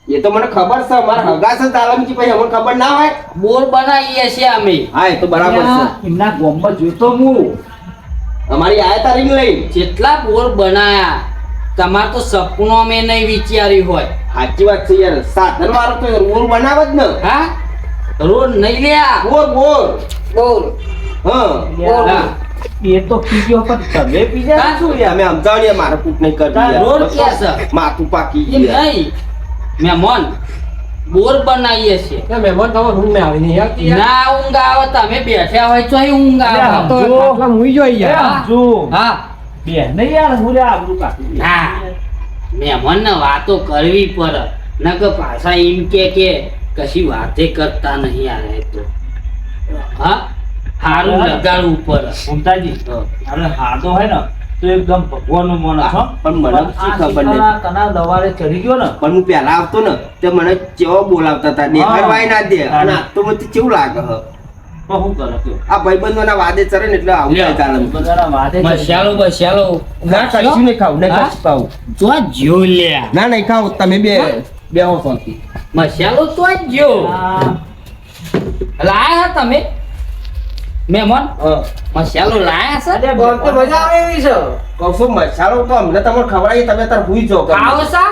એ તો મને ખબર છે મારા હગા છે તાલમજી પછી અમને ખબર ના હોય બોર બનાવીએ છીએ અમે. હા એ તો બરાબર છે એમના ગોમમાં જોઈતો હું અમારી આયા તારીખ લઈ જેટલા બોર બનાયા તમારે તો સપનો મેં નહીં વિચાર્યું હોય. સાચી વાત છે યાર સાધન વાળો તો બોર બનાવે જ ને હા રોડ નહીં લ્યા. બોર બોલ હા હા. એ તો પીજો પણ તમે પીજા હા, શું યાર અમે સમજાવીએ મારે કૂટ નહીં કરવી યાર. રોડ ક્યાં છે? માથું પાકી એમ ગયું યાર. નહીં મહેમાન બોર બનાવીએ છીએ. ના મહેમાન તમારે ઊંઘ ના આવી નહીં આવતી યાર. ના ઊંઘ આવે તમે બેઠા હોય તો ઊંઘ આ આવે. તો આટલા મૂઈ જોઈ યાર. જો હા બે નહીં યાર હું લે આબરૂ કાઢી ના મહેમાનને વાતો કરવી પડે નકર પાછા એમ કે કશી વાતે કરતા નહીં આ રહે તો. હા હારું લગાડવું પડે. મમતાજી આપણે હાથો હોય ને તો એકદમ ભગવાનનો માણસ છો પણ મને શું ખબર નહીં કના દવારે ચડી ગયો ને પણ હું પહેલા આવતો ને તે મને કેવો બોલાવતા હતા દેખાડવાય ના દે અને આ તો મને કેવું લાગે હ તો શું કરે કયો આ ભાઈબંધોના વાદે ચરે ને એટલે આવું થાય તાલમ બધાના વાદે મસાલો બસાલો ના કશું નહીં ખાવું નહીં હા? કશું ખાવું તો જો લ્યા ના નહીં ખાવું તમે બે હો શાંતિ મસાલો તો જો લાયા તમે મહેમાન મસાલો લાયા છે. બોલ તો મજા આવે એવી છે કહું છું મસાલો તો અમને તમને ખવડાવી તમે તાર ભૂઈ જાઓ કે ખાઓ સા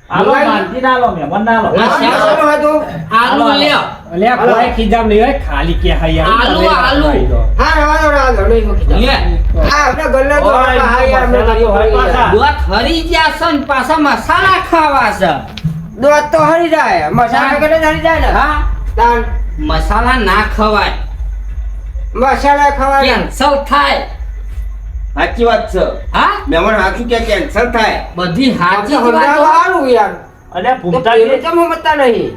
આલો માનજી ના આલો મહેમાન ના આલો મસાલો હતું આલુ લ્યો. અલ્યા કોઈ ખીજામ નહીં હોય ખાલી કે હા યાર. આલુ, તમે આલુ. ખાઈ દો. હા રવા દો નહીં મૂકી લે હા આપણે ગલ્લે તો ઓય, હા યાર અમે મસાલા તો હોય પાછા. દોત હરી ગયા છે ને પાછા મસાલા ખાવા છે. દોત તો હરી જાય મસાલા કરે હરી જાય ને હા તાન મસાલા ના ખવાય મસાલા ખવાય કેન્સલ થાય. સાચી વાત છે હા મહેમાન સાચું કે કેન્સર થાય બધી હાચી જ આપણે વાતો. સારું યાર અને તો ભૂમતાજી પેલું ચમ મતતા નહીં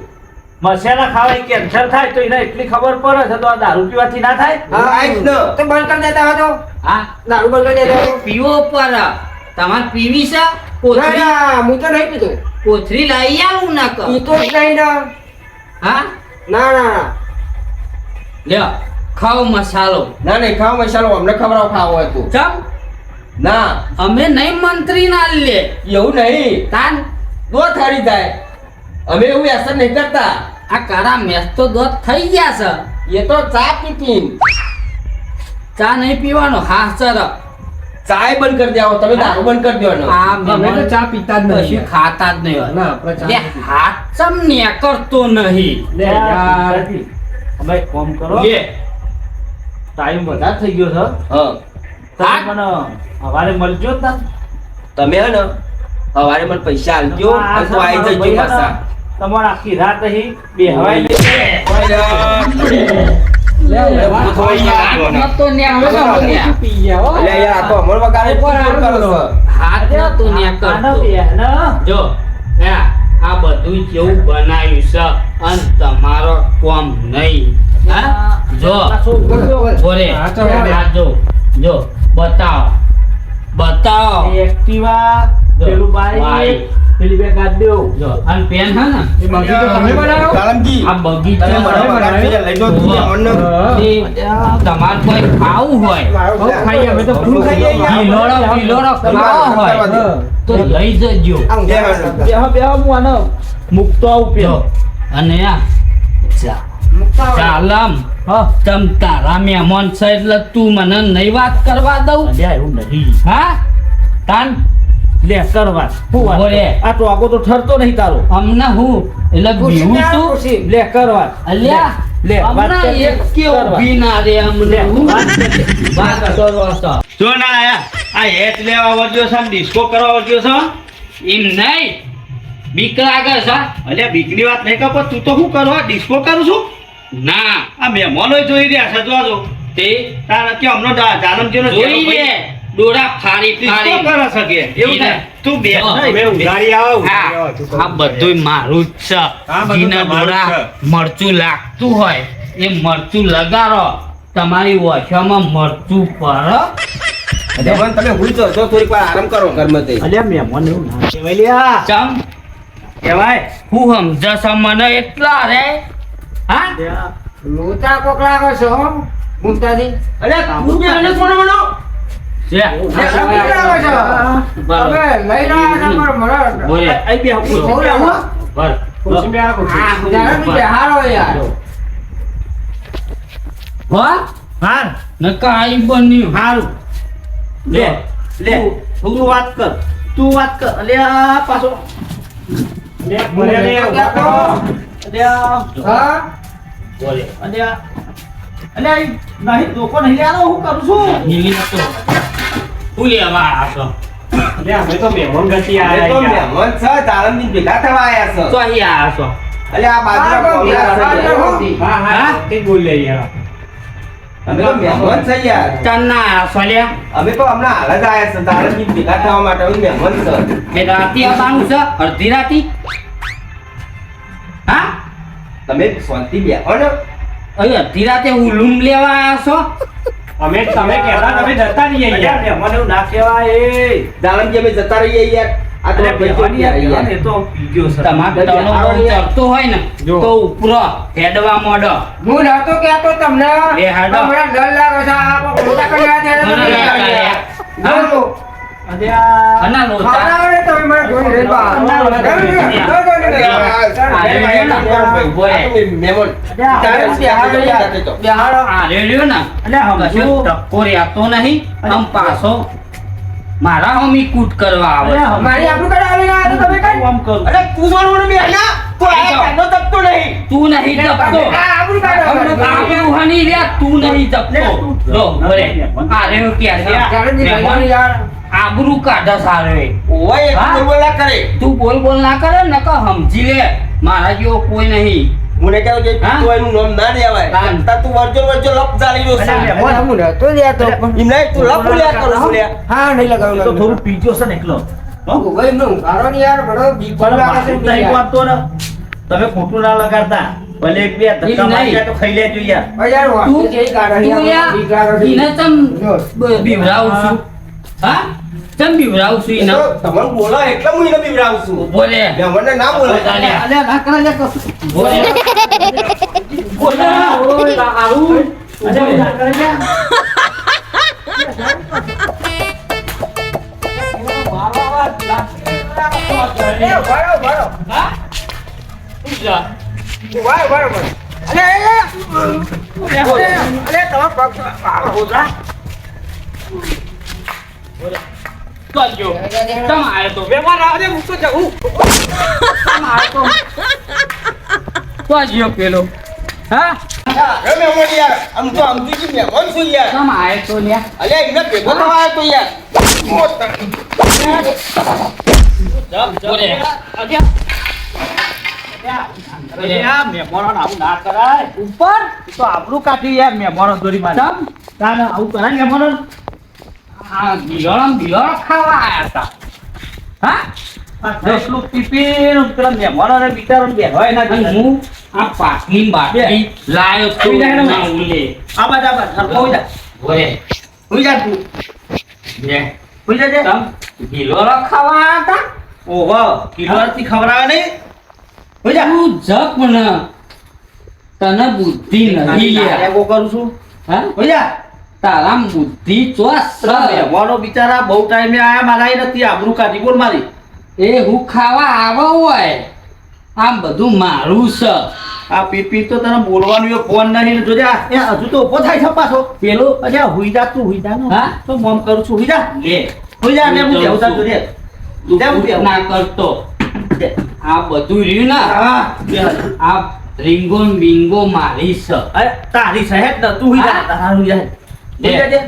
મસાલા ખાવાય કેન્સર થાય તો એને એટલી ખબર પડે છે તો આ દારૂ પીવાથી ના થાય હા જ ને તો બંધ કરી દેતા હોય તો હા દારૂ બંધ કરી દેતા હોય પીવો પર તમારે પીવી છે ના કોથળી ના હું તો નહીં પીતો કોથળી લઈ આવું ના કર. પીતો જ નહીં ને હા ના ના લ્યો ખાઓ મસાલો. ના નહીં ખાવ મસાલો અમને ખવડાવ ખાવો હોય તો ચમ ના અમે નહીં મંત્રી ના લે એવું નહીં તાન દો થાળી જાય અમે એવું અસર નહીં કરતા આ કારા મેસ તો દોત થઈ ગયા છે. એ તો ચા પીપીન ચા નહીં પીવાનો હા સર ચાય બંધ કરી દેવો તમે દારૂ બંધ કરી દેવાનો આ અમે તો મહેમાન ચા પીતા જ નહીં કશું યાર. ખાતા જ નહીં હોય. ના આપણે ચા લે નથી. હાથ ચમ નેકરતો નહીં. લે યાર અમે એક કામ કરો લે ટાઈમ વધારે થઈ ગયો છે હા તમે મને હવારે મળજો જ ના તમે હે ને સવારે મને પૈસા આલજો અને તો આવી જજો પાછા તમારે આખી રાત અહીં બે હવાઈ લે, હવે વાત થોડી યાદ હાથ જોને. નતો નેકરતો લ્યા. પી ગયા હો. અલ્યા યાર આ તો અમર વગાડે ફોન કરો છો હાથ નતો નેકરતો. જો આ બધું કેવું બનાવ્યું છે અને તમારો કોમ નહીં. હા જો બોરે હા, ચાલો. આ જો બતાવો એક્ટિવા જો, પેલું બાઈક બાઈક. પેલી બે ગાડીઓ જો અને પેન હે ને એ બાકી તો તમે બનાવો? કાલમજી આ બગીચો તમે મને વગાડી લઈ જાઓ તું અમને હા. તે તમારે કોઈ ખાવું હોય બહુ ખાઈએ અમે તો ફૂલ ખાઈએ યાર. પીલોડો ખાવો હોય હા. તો લઈ જજો. બેહો બેહો હું આને મૂકતો આવું જો પેલો અને આ ચાલમ હા તમ તારા મહેમાન છે એટલે તું મને નહીં વાત કરવા દઉં. અલ્યા એવું નહીં હા તાન લે કરવા હું વાત બોલે. કરું? આ ટોકો તો ઠરતો નહીં તારો અમને હું એટલે બીવું તું લે કરવા અલ્યા લે, વાત હમણાં કર. એક કે ઊભી ના રે અમને લે હું વાત કર. વાત કરો છો. જો ના આયા આ હેચ લેવા વર્જ્યો છે ડિસ્કો કરવા વર્જ્યો છે એમ નહીં બીક લાગે છે અલ્યા બીકની વાત નહીં કર તું તો શું કરવા ડિસ્કો કરું છું ના આ મહેમાનો જોઈ રહ્યા છે જોજો તે તારા કે હમણાં જાનમજીનો ચહેરો જોઈએ ભાઈ ડોરા ફાડી ડિસ્કો ફાડી કરે છે કે એવું થાય તું બે હા, નહીં, હવે તું બે. ઉઘાડી આવો, હા ઉઘાડી આવો, તું તો. આ બધુંય મારું જ છે આ બધું ઘીના તમારું જ ડોરા છે. મરચું લાગતું હોય એ મરચું લગાડો તમારી ઓછામાં મરચું પર જવાન તમે ભૂલ જો થોડીક વાર આરામ કરો ઘરમાં તે અલ્યા મહેમાન એવું ના કહેવાય લ્યા ચમ કહેવાય હું સમજશ મને એટલા રે હા લોચા કોક લાગે છે હો મુમતાજી અરે તું બે આને છોડે મનો છે લોચા કોક લાગે છે હવે લઈ રહ્યા છે પણ મને બોલે આઈ બે હું બહુ લાવો. બર ખુરશી બે આ ખુરશી. જાણે બી બેહારો યાર વાહ હાર નકા આઈ બન્યું હારું લે લે તું વાત કર અલ્યા પાછો લે, બોલે લે, ઊભા કરો. અલ્યા હા બોલે અલ્યા અલ્યા ઈ નહીં ધોકો નહીં લેવાનો હું કરું છું નીલી તો હું લેવા આ છો લે, અમે તો મહેમાન ગતિ એ તો આયા યાર. મહેમાન છે દાલમજી ભેગા થવા આયા તો છે અહીં આ છો અલે આ બાજુના કોમલા છે હા હા તે જ બોલ લે યાર. અમે તો મહેમાન છે યાર ચાંદના આ છો લ્યા અમે તો હમણાં હાલ જ આયા છે દાલમજી ભેગા થવા માટે અમે મહેમાન છે એ રાતી આવવાનું છે અડધી રાતી હા તમે શાંતિ બેહો ને અહીં અડધી રાતે ઉલુમ લેવા આવ્યા છો અમે તમે કહેતા તમે જતા રહીએ અલ્યા યાર. મહેમાન એવું ના કહેવાય એ દાલમજી અમે જતા રહીએ યાર આ તો અલ્યા ભાઈ મહેમાન યાર યાર એ તો પીગ્યો છે તમારે ટનો બહુ ચડતો હોય ને જો. તો ઉપરો હેડવા મોડો હું નતો કહેતો તમને એ હાડો. તમને ડર લાગે છે આ મોટા કર્યા છે મને તમે ના કર્યા. હા? બોલો. અલ્યા અના લોચા ખાના આવે તમે મને જોઈ રેબા બેહારો આ રેડિયો ને અલ્યા કશો હમજો ટક્કો રહેતો નહીં આમ પાછો મારા હમી કૂટ કરવા આવે અલ્યા મારી આપણું કરાવી ના તો તમે કઈ આમ કરું અરે તું મારું બેહના તું આ કાનો તપતો નહીં તું નહીં જપતો આ આપણું કાઢો આપણું હની રે તું નહીં જપતો લો બોલે આ રેડિયો ચાલે ની કે ભાઈ યાર આબરૂ કાઢે સારે ઓય એક હા? બોલવા કરે તું બોલ બોલ ના કરે ને કે સમજી લે મારા જેવો કોઈ નહીં મને કહે છે હા? તું એનું નામ ના લેવાય હા. તા તું વર્જો લપ જાળી રહ્યો છે અલ્યા, હું નતો લેતો પણ એમ નહીં તું લપ લ્યા કરો છો લ્યા હા નહીં એ તો લગાવવાનું થોડું પીગ્યો છે ને એકલો હો? ભાઈ એમને ઊંઘાડો ને યાર બડો બીક પણ લાગે છે માથું નહીં યાર. વાગતો ને તમે ખોટું ના લગાડતા ભલે એક બે ધક્કા નહીં. મારી જાય તો ખાઈ લેજો યાર ભાઈ યાર તું વાંચી જઈ કાઢો તું યાર, બીક લાગે છે. ઈને ચમ જો. બીવરાવું છું હા ચમ બીવરાવું છું ઈને તો તમને બોલો એટલે હું એને બીવરાવું છું બોલે મને ના બોલે અલ્યા, અલ્યા ના કરે લ્યા કશું બોલે બોલે ઓય તારું અલ્યા ના કરે લ્યા એ ઉભારો, ઉભારો. હા જા ઉભારો, ઉભારો, ઉભારો. અલે, અલે, તમારો પગ ઉભરા. ચાલજો તમ આયો તો વેપાર આવજે, હું તો જાઉં. તમ આયો તો ચાલજો પેલો હા એ મહેમાન યાર આમ તો આમથી જ મહેમાન છું યાર તમ આયો તો લ્યા અલ્યા એમને ભેગો થવા આવ્યો તો યાર બોલે અલ્યા મહેમાનોને આવું ના કરાય ઉપર એ તો આબરૂ કાઢી યાર મહેમાનો દોરી મારી તમ તાને આવું કરાય ને મહેમાનો આ બિલોળમ ખાવા આયા હતા હા દસલું પીપીને પેલા મહેમાનોને બિચારોને બેહવાય ના અને દીધા. હું આ પાટલી બાટલી લાયો તો આવી જાય ને? ના ઉલે આ બાજુ આ બાજુ સરખો હોય જા. બોલે હોય જા તું જે હોય જા જે. તમ બિલોળમ ખાવા આયા હતા ઓહો કિલોથી ખવડાવે નહીં હોય જા તું જપ ને તને બુદ્ધિ નહીં યાર નાટકો કરું છું હા હોય જા તારા બુદ્ધિ ચોસ પેલા મહેમાનો બિચારા બહુ ટાઈમે આયા મારા ઈ નથી આબરૂ કાઢી બોલ મારી એ હું ખાવા આવો હોય આમ બધું મારું છે આ પીપી તો તને બોલવાનું એ ફોન નહીં ને જોજે એ હજુ તો ઉભો થાય છે પાછો પેલો અચ્છા હુઈ જા તું હુઈ જા ને હા? તો મોમ કરું છું હુઈ જા લે હુઈ જા ને હું હું જેવું જાઉં જોજે તું જા, હું કૂટ ના કરતો લે. આ બધું રહ્યું ને હા બે હાલ. આ રીંગો ને બીંગો મારી છે અરે તારી સહેજ ને તું હુઈ જા હા? તારા હુઈ જા હુઈ જા જે.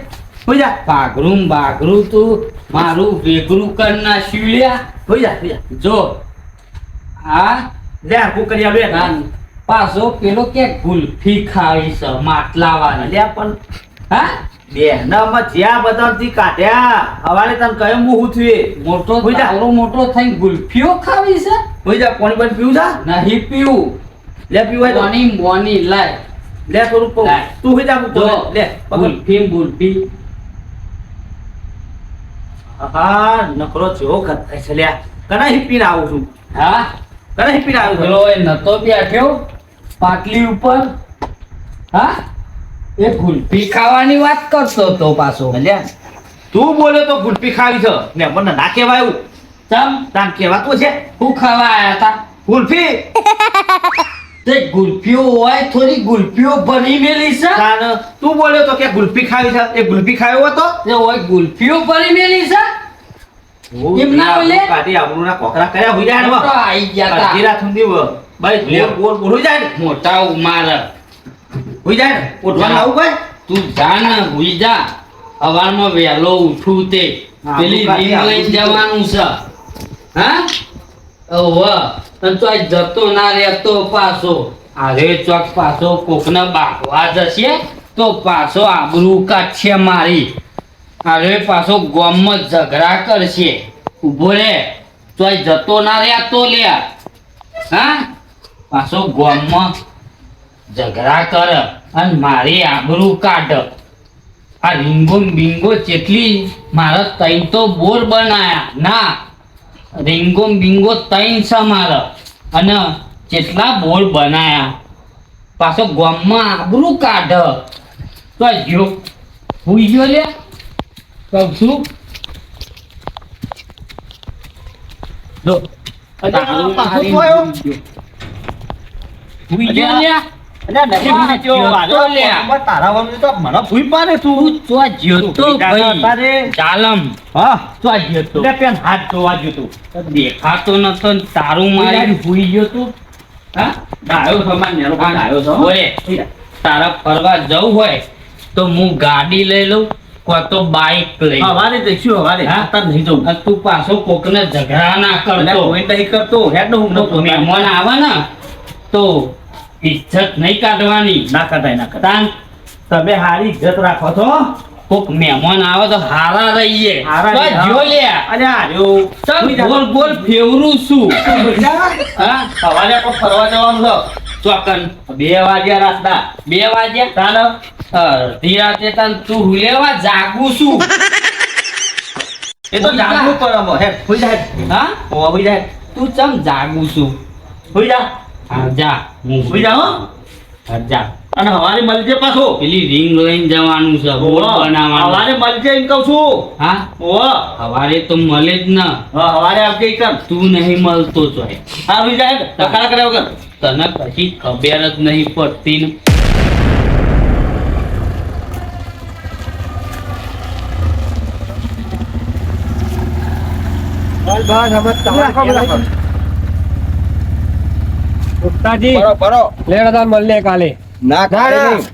હુઈ જા પાઘરું બાઘરું તું મારું વેગરું કર નાખ્યું લ્યા હુઈ જા જો આ લે હું કરી આલું એક. કાન પાછો પેલો કે ગુલ્ફી ખાવી છે માટલા વાળી લે પણ હા બેહનામાં જ્યાં બધાથી કાઢ્યા હવારે તને કહ્યું હું હું થયું એ. મોટો હુઈ જા. તાવડો મોટો થઈને ગુલ્ફીઓ ખાવી છે હુઈ જા પાણી પાણી પીવું જા નહીં પીવું લે પીવાય તો બોની બોની લાય લે થોડું પીવું. લાય. તું હુઈ જા હું જો તો લે પકડ. ગુલ્ફી ગુલ્ફી હા નકરો જેવો કરતા છે લ્યા કના હિપીને આવું છું હા કના હિપીને આવું છું પેલો એ નતો બેઠ્યો પાટલી ઉપર હા એ ગુલ્ફી ખાવાની વાત કરતો તો પાછો લ્યા તું બોલ્યો તો ગુલપી ખાવી છે ને મને ના કહેવાય એવું ચમ તાન કહેવાતું છે હું ખાવા આયા હતા ગુલ્ફી તે ગુલ્ફીઓ હોય થોડી ગુલ્ફીઓ ભરી મેલી છે તાન તું બોલ્યો તો કે ગુલ્ફી ખાવી છે એ ગુલ્ફી ખાયો હતો તે હોય ગુલ્ફીઓ ભરી મેલી છે એમ ના બોલે? કાઢી આબરૂના કોકરા કર્યા હોય જાય તો આઈ ગયા તા. અડધી રાત સુધી ભાઈ ગોળ ગોળ ગોળ હોય જાય ને મોટા ઉમાર હોય જાય ને ઉઠવાનું આવું ભાઈ તું જા ને હુઈ જા સવારમાં વહેલો ઉઠું તે હા, પેલી હું કાંઈ રીંગ લઈને જવાનું છે હા ઓવ અને તો આ જતો ના રહેતો પાછો અરે ચોક પાછો કોકને બાકવા જશે તો પાછો આબરૂ કાઢશે મારી અરે પાછો ગોમમાં ઝઘડા કરશે ઉભો રે તો જતો ના રહેતો લે હા પાછો ગોમમાં ઝઘડા કર અને મારી આબરૂ કાઢ આ રીંગો બિંગો ચેટલી મારા તૈન તો બોર બનાયા ના રીંગો બિંગો તૈન છે મારા અને ચેટલા બોર બનાયા પાછો ગામમાં આબરૂ કાઢ તો જો હુઈ ગયો લે કહું છું જો પાછો તો આવ્યો? હુઈ ગયો લે તારા વગર તો મને ભૂઈ પાડે તું તો જ્યોતો ભાઈ ચાલમ હા તો જ્યોતો એટલે પેન હાથ ધોવા ગયું તું દેખાતો નતો ને તારું મારી હુઈ ગયો તું હા ડાયો સમાન નેરો પણ ડાયો છો ઓય તારા ફરવા જવું હોય તો હું ગાડી લઈ લઉં કો તો બાઈક લઈ લઉં. હવારે જઈશું હવારે હા? તાર નહીં જવું અને તું પાછો કોકને ઝઘડા ના એટલે કરતો કોઈ નહીં કરતો હેડ હું તો મહેમાન આવે ને તો ઇજ્જત નહીં કાઢવાની ના કરાય ના કરાય તાન તમે હારી ઇજ્જત રાખો છો કોક મહેમાન આવે તો હારા રહીએ હારા તો રહીએ. જો લે અરે હાર્યો તમ ગોલ ગોલ ફેવરું છું હા સવારે તો ફરવા જવાનું છે ચોકન 2 વાગ્યા રાતના 2 વાગ્યા તાન અડધી રાતે તાન તું હુલેવા જાગું છું એ તો જાગવું પડે આમાં. હેડ હોઈ જા હેડ. હા હોઈ જા હેડ. તું ચમ જાગું છું હોઈ જા હા જા હું હોઈ જા હો હા, જા અને હવારે મળજે પાછો પેલી રિંગ લઈને જવાનું છે બોલ બનાવવાનું હવારે મળજે એમ કહું છું હા ઓહો સવારે તો મળે જ ના હા હવારે આવજે એકદમ તું નહીં મળતો ચોય હા હોઈ જા હેડ. ટકાળા કર્યા વગર તને કશી ખબર જ નહીં પડતી ને ગુપ્તાજી બરો લેડા મળીએ કાલે ના કાલે નહીં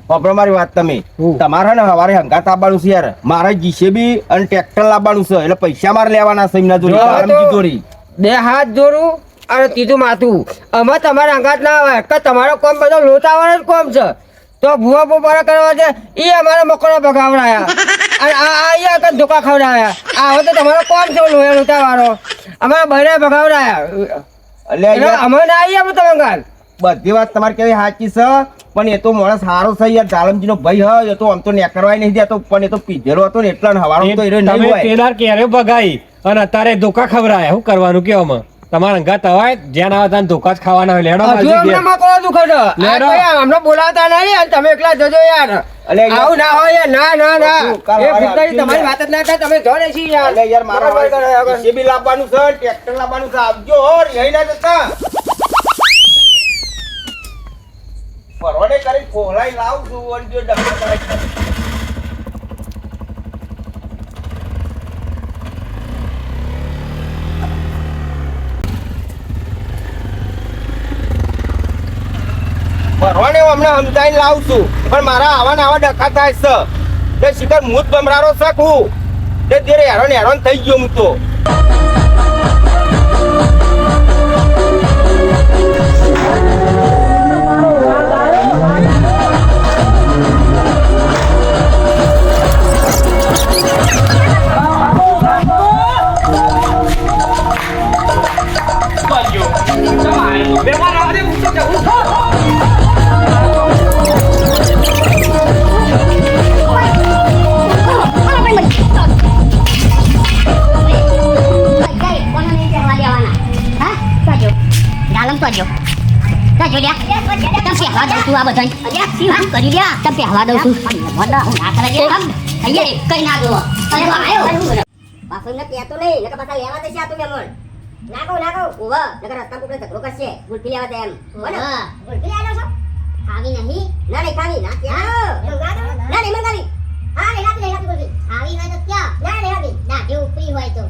વાપરો મારી વાત તમે તમારે ને હવારે હંગાત આવવાનું છે યાર મારે જીસીબી અને ટ્રેક્ટર લાવવાનું છે એટલે પૈસા મારે લેવાના છે એમના જોડે જો તો- આરામથી જોડી બે હાથ જોડું અને ત્રીજું માથું અમે તમારા અંગાત ના આવે કે તમારો કોમ બધો લોટાવાનો જ કોમ છે તો ભૂવા બોપારા કરવા છે એ અમારા મકોડા ભગાવડાયા અને આ અહીંયા આગળ ધોકા ખવડાયા આ હવે તો તમારો કોમ છે લોહી લોટાવાળો અમારા બહેને ભગાવડાયા એટલે એટલે યાર, અમે ના આવીએ અમે તમે અંગાત બધી વાત તમારી કેવી સાચી છે પણ એ તો માણસ સારો છે યાર જાલમજીનો ભાઈ હોય એ તો આમ તો નેકરવાય નહીં દેતો પણ એ તો પીધેલો હતો ને એટલા હવારો તો એ રહ્યો નહીં તમે હોય પેલા ક્યારે ભગાઈ અને અત્યારે ધોકા ખવડાયા શું કરવાનું કયો અમે તમારા અંગાત અવાય જ્યાં આવે ત્યાં ધોકા જ ખાવાના હોય લેડો હજુ માલજી અમને ઘેર. મકોડો દુખે છે આ લેડો. ભાઈ અમને બોલાવતા નહીં અને તમે એકલા જજો યાર અલે યાર, આવું ના હોય યાર ના ના ના કાલ એ વારે ભૂતકાળી આવજો તમારી યાર. વાત જ ના થાય તમે જો ને છી યાર એટલે યાર મારા બરાબર કરે આગળ. જીસીબી લાવવાનું છે ટ્રેક્ટર લાવવાનું છે આવજો હો રહી ના જતા પરવડે કરી ફોલાઈ લાવું છું અને જો ડબલ કરાઈ ભરવાને હું હમણાં સમજાઈને લાવું છું પણ મારા આવા ને આવા ડખા થાય છે તે શિખર મૂત બમરારો શકું તે ધીરે હેરાન હેરાન થઈ ગયો હું તો નાખો ઓવા નકર રસ્તા ઉપર ઝઘડો કરશે ગુલફી લેવા દે એમ બોલો ગુલફી લેવાનો છો ખાવી નહીં ના નહીં ખાવી ના ક્યાં ના નહીં મંગાવી હા નહીં ખાતી ગુલફી ખાવી હોય તો ક્યાં ના નહીં ખાતી દાઢી ઉપરી હોય તો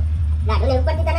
દાઢી ઉપરથી તને